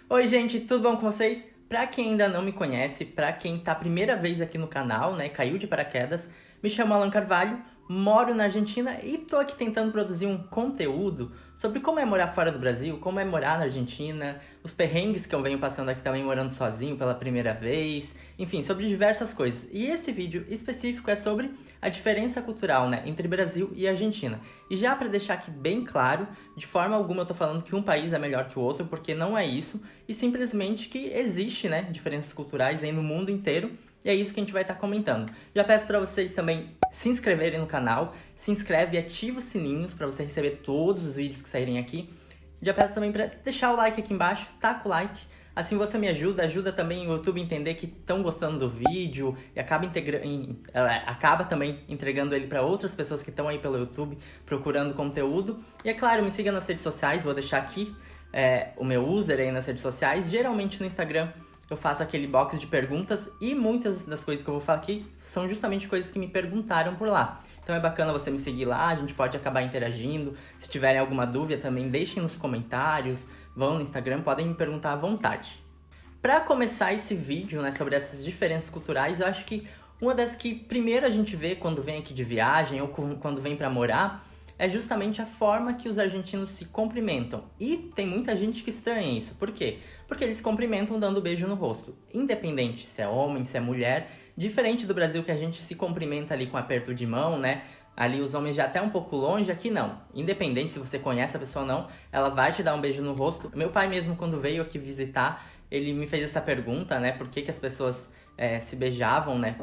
Oi, gente, tudo bom com vocês? Pra quem ainda não me conhece, pra quem tá a primeira vez aqui no canal, né, caiu de paraquedas, me chamo Alan Carvalho, moro na Argentina e tô aqui tentando produzir um conteúdo sobre como é morar fora do Brasil, como é morar na Argentina, os perrengues que eu venho passando aqui também morando sozinho pela primeira vez, enfim, sobre diversas coisas. E esse vídeo específico é sobre a diferença cultural, né, entre Brasil e Argentina. E já pra deixar aqui bem claro, de forma alguma eu tô falando que um país é melhor que o outro, porque não é isso, e simplesmente que existe, né, diferenças culturais aí no mundo inteiro, e é isso que a gente vai estar comentando. Já peço para vocês também se inscreverem no canal, se inscreve e ativa os sininhos para você receber todos os vídeos que saírem aqui. Já peço também para deixar o like aqui embaixo, taca o like, assim você me ajuda também o YouTube a entender que estão gostando do vídeo e acaba também entregando ele para outras pessoas que estão aí pelo YouTube procurando conteúdo. E é claro, me siga nas redes sociais, vou deixar aqui o meu user aí nas redes sociais, geralmente no Instagram eu faço aquele box de perguntas e muitas das coisas que eu vou falar aqui são justamente coisas que me perguntaram por lá. Então é bacana você me seguir lá, a gente pode acabar interagindo. Se tiverem alguma dúvida também deixem nos comentários, vão no Instagram, podem me perguntar à vontade. Para começar esse vídeo, né, sobre essas diferenças culturais, eu acho que uma das que primeiro a gente vê quando vem aqui de viagem ou quando vem para morar é justamente a forma que os argentinos se cumprimentam. E tem muita gente que estranha isso. Por quê? Porque eles se cumprimentam dando beijo no rosto. Independente se é homem, se é mulher. Diferente do Brasil que a gente se cumprimenta ali com aperto de mão, né? Ali os homens já até um pouco longe, aqui não. Independente se você conhece a pessoa ou não, ela vai te dar um beijo no rosto. Meu pai mesmo, quando veio aqui visitar, ele me fez essa pergunta, né? Por que as pessoas se beijavam, né?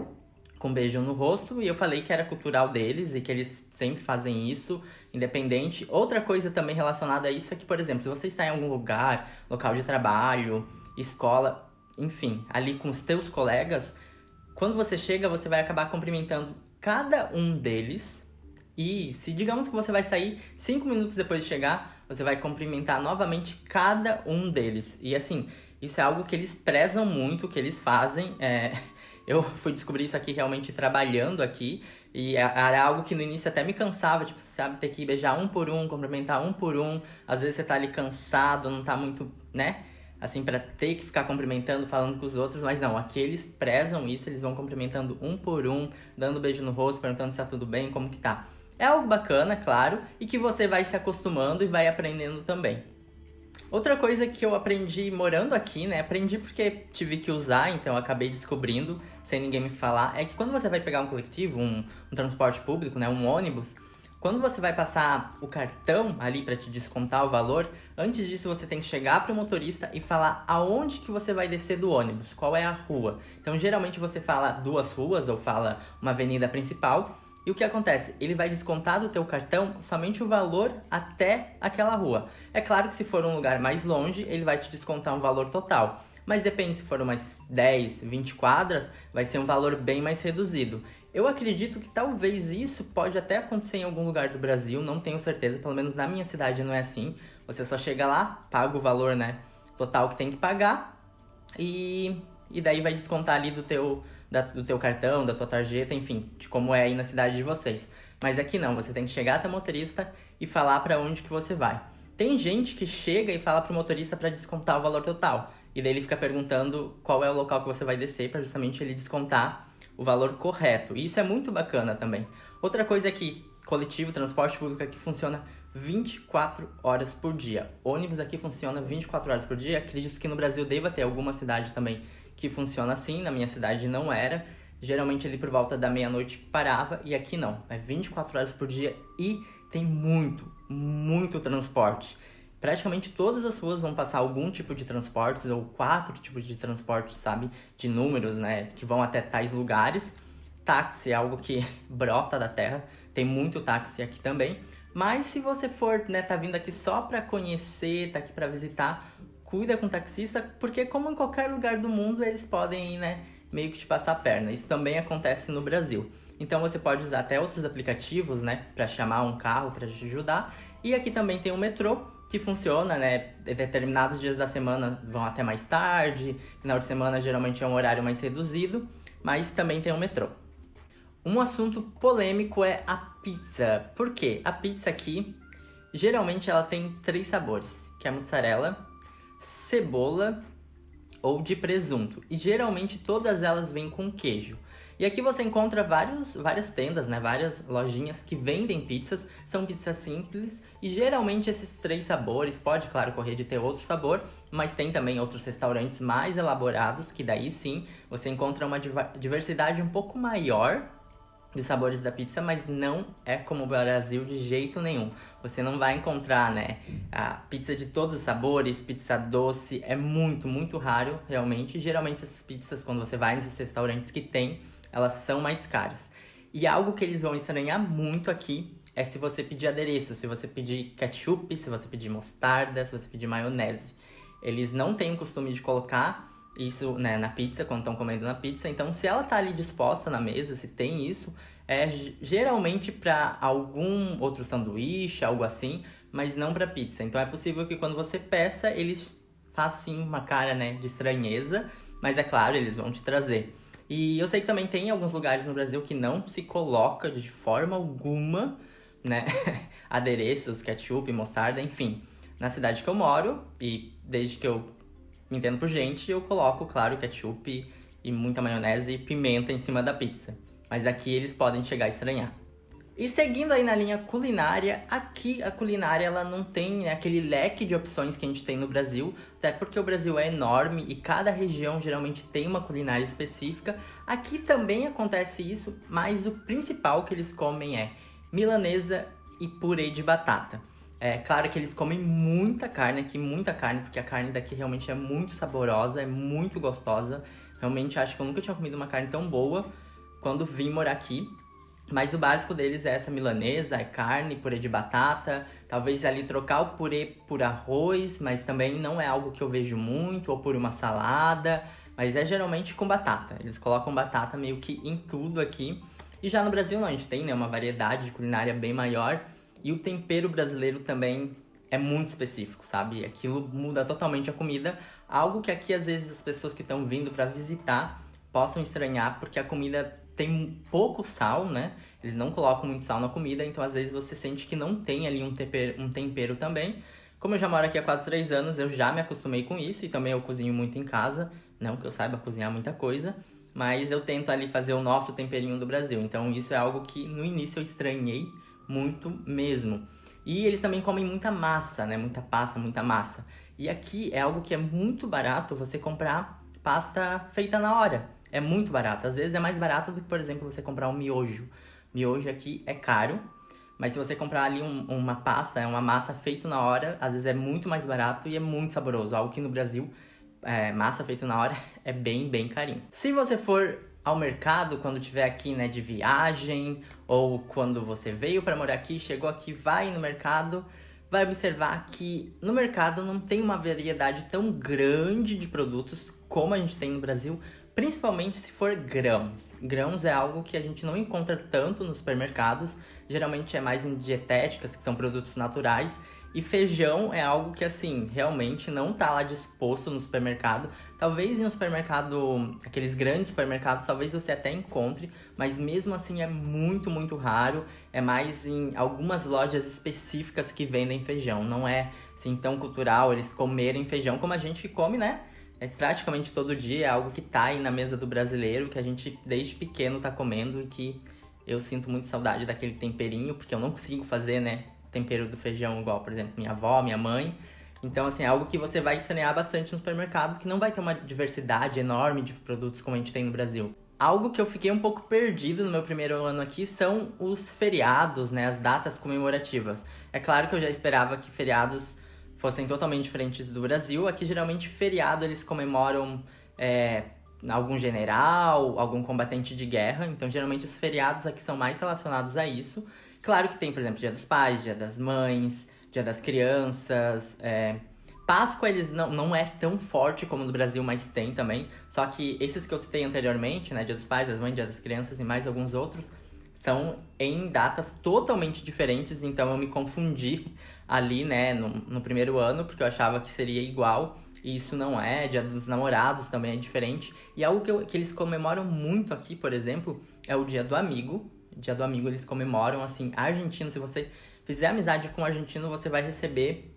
Com um beijo no rosto, e eu falei que era cultural deles e que eles sempre fazem isso, independente. Outra coisa também relacionada a isso é que, por exemplo, se você está em algum lugar, local de trabalho, escola, enfim, ali com os teus colegas, quando você chega, você vai acabar cumprimentando cada um deles. E se digamos que você vai sair 5 minutos depois de chegar, você vai cumprimentar novamente cada um deles. E assim, isso é algo que eles prezam muito, que eles fazem. Eu fui descobrir isso aqui realmente trabalhando aqui, e era algo que no início até me cansava, tipo, sabe, ter que beijar um por um, cumprimentar um por um. Às vezes você tá ali cansado, não tá muito, né, assim, pra ter que ficar cumprimentando, falando com os outros, mas não, aqui eles prezam isso, eles vão cumprimentando um por um, dando beijo no rosto, perguntando se tá tudo bem, como que tá. É algo bacana, claro, e que você vai se acostumando e vai aprendendo também. Outra coisa que eu aprendi morando aqui, né? Aprendi porque tive que usar, então eu acabei descobrindo, sem ninguém me falar, é que quando você vai pegar um coletivo, um transporte público, né? Um ônibus, quando você vai passar o cartão ali para te descontar o valor, antes disso você tem que chegar para o motorista e falar aonde que você vai descer do ônibus, qual é a rua. Então geralmente você fala 2 ruas ou fala uma avenida principal. E o que acontece? Ele vai descontar do teu cartão somente o valor até aquela rua. É claro que se for um lugar mais longe, ele vai te descontar um valor total. Mas depende, se for umas 10, 20 quadras, vai ser um valor bem mais reduzido. Eu acredito que talvez isso pode até acontecer em algum lugar do Brasil, não tenho certeza, pelo menos na minha cidade não é assim. Você só chega lá, paga o valor, né, total que tem que pagar e daí vai descontar ali do teu cartão, da tua tarjeta, enfim, de como é aí na cidade de vocês. Mas aqui não, você tem que chegar até o motorista e falar para onde que você vai. Tem gente que chega e fala pro motorista para descontar o valor total. E daí ele fica perguntando qual é o local que você vai descer para justamente ele descontar o valor correto. E isso é muito bacana também. Outra coisa é que coletivo, transporte público aqui funciona 24 horas por dia. Ônibus aqui funciona 24 horas por dia. Acredito que no Brasil deva ter alguma cidade também que funciona assim. Na minha cidade não era. Geralmente ali por volta da meia-noite parava, e aqui não. É 24 horas por dia e tem muito transporte. Praticamente todas as ruas vão passar algum tipo de transportes, ou 4 tipos de transportes, sabe? De números, né? Que vão até tais lugares. Táxi é algo que brota da terra. Tem muito táxi aqui também. Mas se você for, né, tá vindo aqui só pra conhecer, tá aqui pra visitar, cuida com o taxista, porque como em qualquer lugar do mundo, eles podem, né, meio que te passar a perna. Isso também acontece no Brasil. Então você pode usar até outros aplicativos, né, pra chamar um carro pra te ajudar. E aqui também tem o metrô, que funciona, né, determinados dias da semana vão até mais tarde, final de semana geralmente é um horário mais reduzido, mas também tem o metrô. Um assunto polêmico é a pizza. Por quê? A pizza aqui, geralmente ela tem 3 sabores, que é mozzarella, cebola ou de presunto. E geralmente todas elas vêm com queijo. E aqui você encontra várias tendas, né? Várias lojinhas que vendem pizzas. São pizzas simples e geralmente esses 3 sabores. Pode, claro, correr de ter outro sabor, mas tem também outros restaurantes mais elaborados que daí sim você encontra uma diversidade um pouco maior dos sabores da pizza, mas não é como o Brasil de jeito nenhum. Você não vai encontrar, né, a pizza de todos os sabores, pizza doce, é muito, muito raro, realmente. Geralmente essas pizzas, quando você vai nesses restaurantes que tem, elas são mais caras. E algo que eles vão estranhar muito aqui é se você pedir adereço, se você pedir ketchup, se você pedir mostarda, se você pedir maionese. Eles não têm o costume de colocar isso, né, na pizza, quando estão comendo na pizza. Então, se ela tá ali disposta na mesa, se tem isso, é geralmente para algum outro sanduíche, algo assim, mas não para pizza. Então, é possível que quando você peça, eles façam uma cara, né, de estranheza, mas é claro, eles vão te trazer. E eu sei que também tem alguns lugares no Brasil que não se coloca de forma alguma, né, adereços, ketchup, mostarda, enfim. Na cidade que eu moro, e desde que eu me entendo por gente, eu coloco, claro, ketchup e muita maionese e pimenta em cima da pizza. Mas aqui eles podem chegar a estranhar. E seguindo aí na linha culinária, aqui a culinária ela não tem, né, aquele leque de opções que a gente tem no Brasil, até porque o Brasil é enorme e cada região geralmente tem uma culinária específica. Aqui também acontece isso, mas o principal que eles comem é milanesa e purê de batata. É claro que eles comem muita carne aqui, muita carne, porque a carne daqui realmente é muito saborosa, é muito gostosa. Realmente acho que eu nunca tinha comido uma carne tão boa quando vim morar aqui. Mas o básico deles é essa milanesa, é carne, purê de batata. Talvez ali trocar o purê por arroz, mas também não é algo que eu vejo muito, ou por uma salada. Mas é geralmente com batata. Eles colocam batata meio que em tudo aqui. E já no Brasil não, a gente tem, né, uma variedade de culinária bem maior. E o tempero brasileiro também é muito específico, sabe? Aquilo muda totalmente a comida. Algo que aqui, às vezes, as pessoas que estão vindo para visitar possam estranhar, porque a comida tem pouco sal, né? Eles não colocam muito sal na comida, então às vezes você sente que não tem ali um tempero também. Como eu já moro aqui há quase 3 anos, eu já me acostumei com isso e também eu cozinho muito em casa. Não que eu saiba cozinhar muita coisa, mas eu tento ali fazer o nosso temperinho do Brasil. Então isso é algo que no início eu estranhei muito mesmo. E eles também comem muita massa, né? Muita pasta, muita massa. E aqui é algo que é muito barato você comprar pasta feita na hora. É muito barato. Às vezes é mais barato do que, por exemplo, você comprar um miojo. Miojo aqui é caro, mas se você comprar ali uma pasta, uma massa feita na hora, às vezes é muito mais barato e é muito saboroso. Algo que no Brasil, massa feita na hora, é bem, bem carinho. Se você for ao mercado quando estiver aqui, né, de viagem, ou quando você veio para morar aqui, chegou aqui, vai no mercado, vai observar que no mercado não tem uma variedade tão grande de produtos como a gente tem no Brasil, principalmente se for grãos. Grãos é algo que a gente não encontra tanto nos supermercados, geralmente é mais em dietéticas, que são produtos naturais, e feijão é algo que, assim, realmente não tá lá disposto no supermercado. Talvez em um supermercado, aqueles grandes supermercados, talvez você até encontre, mas mesmo assim é muito, muito raro. É mais em algumas lojas específicas que vendem feijão. Não é, assim, tão cultural eles comerem feijão como a gente come, né? É praticamente todo dia, é algo que tá aí na mesa do brasileiro, que a gente desde pequeno tá comendo e que eu sinto muito saudade daquele temperinho, porque eu não consigo fazer, né, tempero do feijão igual, por exemplo, minha avó, minha mãe. Então, assim, é algo que você vai estranhar bastante no supermercado, que não vai ter uma diversidade enorme de produtos como a gente tem no Brasil. Algo que eu fiquei um pouco perdido no meu primeiro ano aqui são os feriados, né, as datas comemorativas. É claro que eu já esperava que feriados fossem totalmente diferentes do Brasil. Aqui, geralmente, feriado eles comemoram algum general, algum combatente de guerra. Então, geralmente, os feriados aqui são mais relacionados a isso. Claro que tem, por exemplo, Dia dos Pais, Dia das Mães, Dia das Crianças. Páscoa, eles não é tão forte como no Brasil, mas tem também. Só que esses que eu citei anteriormente, né, Dia dos Pais, das Mães, Dia das Crianças e mais alguns outros, são em datas totalmente diferentes. Então, eu me confundi ali, né, no primeiro ano, porque eu achava que seria igual. E isso não é. Dia dos Namorados também é diferente. E algo que eles comemoram muito aqui, por exemplo, é o Dia do Amigo. Dia do Amigo eles comemoram, assim, argentino. Se você fizer amizade com um argentino, você vai receber,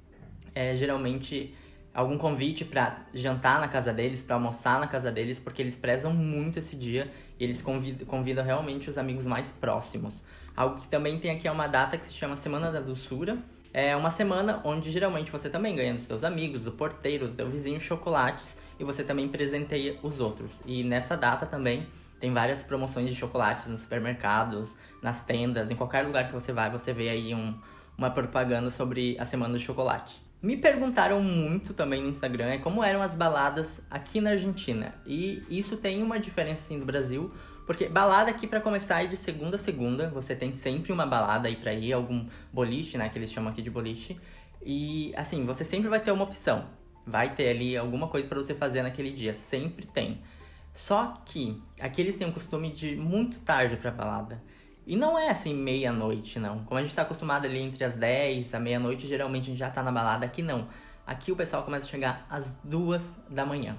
geralmente, algum convite para jantar na casa deles, para almoçar na casa deles, porque eles prezam muito esse dia e eles convidam realmente os amigos mais próximos. Algo que também tem aqui é uma data que se chama Semana da Doçura. É uma semana onde geralmente você também ganha dos seus amigos, do porteiro, do teu vizinho chocolates e você também presenteia os outros. E nessa data também tem várias promoções de chocolates nos supermercados, nas tendas, em qualquer lugar que você vai, você vê aí uma propaganda sobre a Semana do Chocolate. Me perguntaram muito também no Instagram como eram as baladas aqui na Argentina. E isso tem uma diferença assim do Brasil, porque balada aqui para começar é de segunda a segunda, você tem sempre uma balada aí pra ir, algum boliche, né, que eles chamam aqui de boliche. E assim, você sempre vai ter uma opção, vai ter ali alguma coisa para você fazer naquele dia, sempre tem. Só que aqui eles têm o costume de ir muito tarde pra balada. E não é assim meia-noite, não. Como a gente tá acostumado ali entre as 10 à meia-noite, geralmente a gente já tá na balada. Aqui não. Aqui o pessoal começa a chegar às 2 da manhã.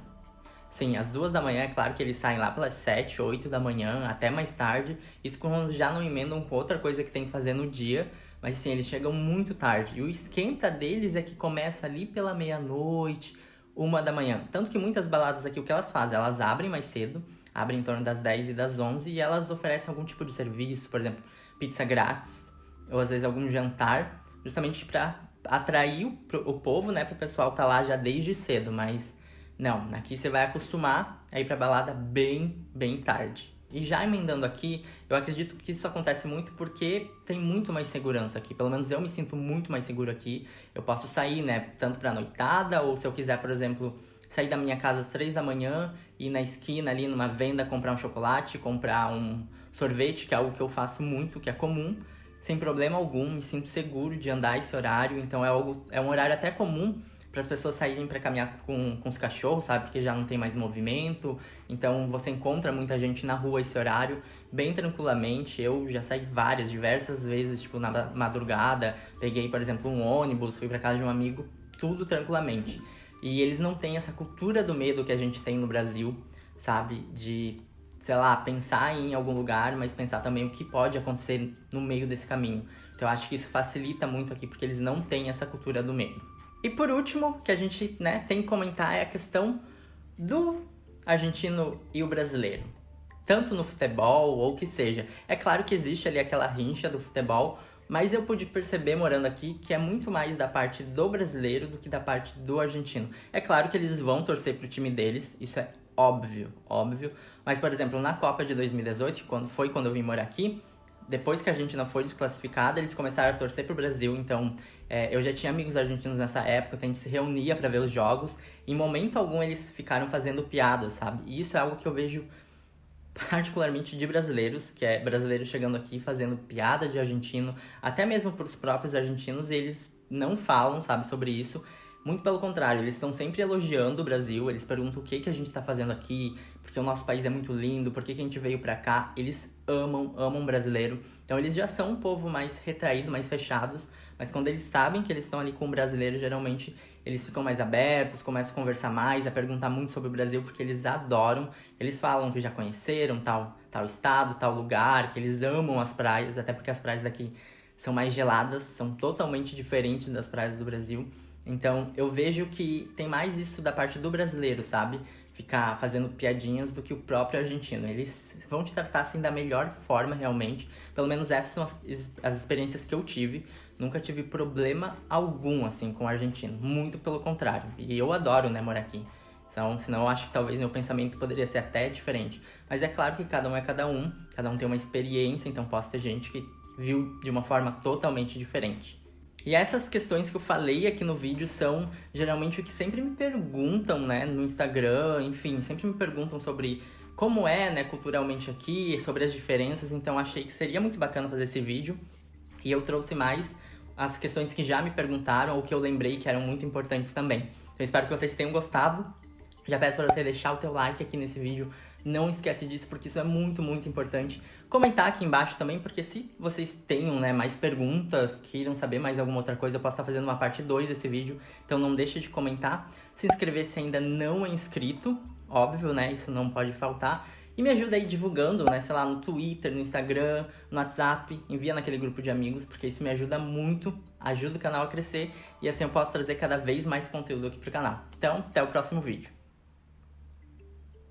Sim, às 2 da manhã, é claro que eles saem lá pelas 7, 8 da manhã, até mais tarde. Isso quando já não emendam com outra coisa que tem que fazer no dia. Mas sim, eles chegam muito tarde. E o esquenta deles é que começa ali pela meia-noite, 1 da manhã. Tanto que muitas baladas aqui, o que elas fazem? Elas abrem mais cedo, abrem em torno das 10 e das 11 e elas oferecem algum tipo de serviço, por exemplo, pizza grátis, ou às vezes algum jantar, justamente para atrair o povo, né, para o pessoal estar lá já desde cedo, mas não, aqui você vai acostumar a ir pra balada bem tarde. E já emendando aqui, eu acredito que isso acontece muito porque tem muito mais segurança aqui. Pelo menos eu me sinto muito mais seguro aqui. Eu posso sair, né, tanto pra noitada, ou se eu quiser, por exemplo, sair da minha casa às 3 da manhã, ir na esquina ali numa venda, comprar um chocolate, comprar um sorvete, que é algo que eu faço muito, que é comum, sem problema algum, me sinto seguro de andar esse horário. Então é um horário até comum para as pessoas saírem para caminhar com os cachorros, sabe? Porque já não tem mais movimento. Então você encontra muita gente na rua esse horário, bem tranquilamente. Eu já saí diversas vezes, tipo, na madrugada. Peguei, por exemplo, um ônibus, fui para casa de um amigo, tudo tranquilamente. E eles não têm essa cultura do medo que a gente tem no Brasil, sabe? De, sei lá, pensar em algum lugar, mas pensar também o que pode acontecer no meio desse caminho. Então eu acho que isso facilita muito aqui, porque eles não têm essa cultura do medo. E por último, que a gente, né, tem que comentar é a questão do argentino e o brasileiro. Tanto no futebol ou o que seja. É claro que existe ali aquela rincha do futebol, mas eu pude perceber morando aqui que é muito mais da parte do brasileiro do que da parte do argentino. É claro que eles vão torcer pro time deles, isso é óbvio. Mas, por exemplo, na Copa de 2018, quando eu vim morar aqui, depois que a Argentina foi desclassificada, eles começaram a torcer pro Brasil. Então, eu já tinha amigos argentinos nessa época, a gente se reunia para ver os jogos. Em momento algum, eles ficaram fazendo piadas, sabe? E isso é algo que eu vejo particularmente de brasileiros, que é brasileiro chegando aqui fazendo piada de argentino, até mesmo pros próprios argentinos, e eles não falam, sabe, sobre isso. Muito pelo contrário, eles estão sempre elogiando o Brasil, eles perguntam o que a gente tá fazendo aqui, porque o nosso país é muito lindo, por que a gente veio pra cá. Eles amam o brasileiro. Então eles já são um povo mais retraído, mais fechados, mas quando eles sabem que eles estão ali com o brasileiro, geralmente eles ficam mais abertos, começam a conversar mais, a perguntar muito sobre o Brasil, porque eles adoram. Eles falam que já conheceram tal estado, tal lugar, que eles amam as praias, até porque as praias daqui são mais geladas, são totalmente diferentes das praias do Brasil. Então, eu vejo que tem mais isso da parte do brasileiro, sabe? Ficar fazendo piadinhas do que o próprio argentino. Eles vão te tratar, assim, da melhor forma, realmente. Pelo menos essas são as experiências que eu tive. Nunca tive problema algum, assim, com o argentino. Muito pelo contrário. E eu adoro, né, morar aqui. Então, senão eu acho que talvez meu pensamento poderia ser até diferente. Mas é claro que cada um é cada um tem uma experiência, então pode ter gente que viu de uma forma totalmente diferente. E essas questões que eu falei aqui no vídeo são geralmente o que sempre me perguntam, né, no Instagram, enfim, sempre me perguntam sobre como é, né, culturalmente aqui, sobre as diferenças, então achei que seria muito bacana fazer esse vídeo. E eu trouxe mais as questões que já me perguntaram ou que eu lembrei que eram muito importantes também. Então espero que vocês tenham gostado. Já peço para você deixar o teu like aqui nesse vídeo. Não esquece disso, porque isso é muito, muito importante. Comentar aqui embaixo também, porque se vocês tenham, né, mais perguntas, queiram saber mais alguma outra coisa, eu posso estar fazendo uma parte 2 desse vídeo. Então não deixe de comentar. Se inscrever se ainda não é inscrito, óbvio, né? Isso não pode faltar. E me ajuda aí divulgando, né, sei lá, no Twitter, no Instagram, no WhatsApp. Envia naquele grupo de amigos, porque isso me ajuda muito ajuda o canal a crescer e assim eu posso trazer cada vez mais conteúdo aqui pro canal. Então, até o próximo vídeo.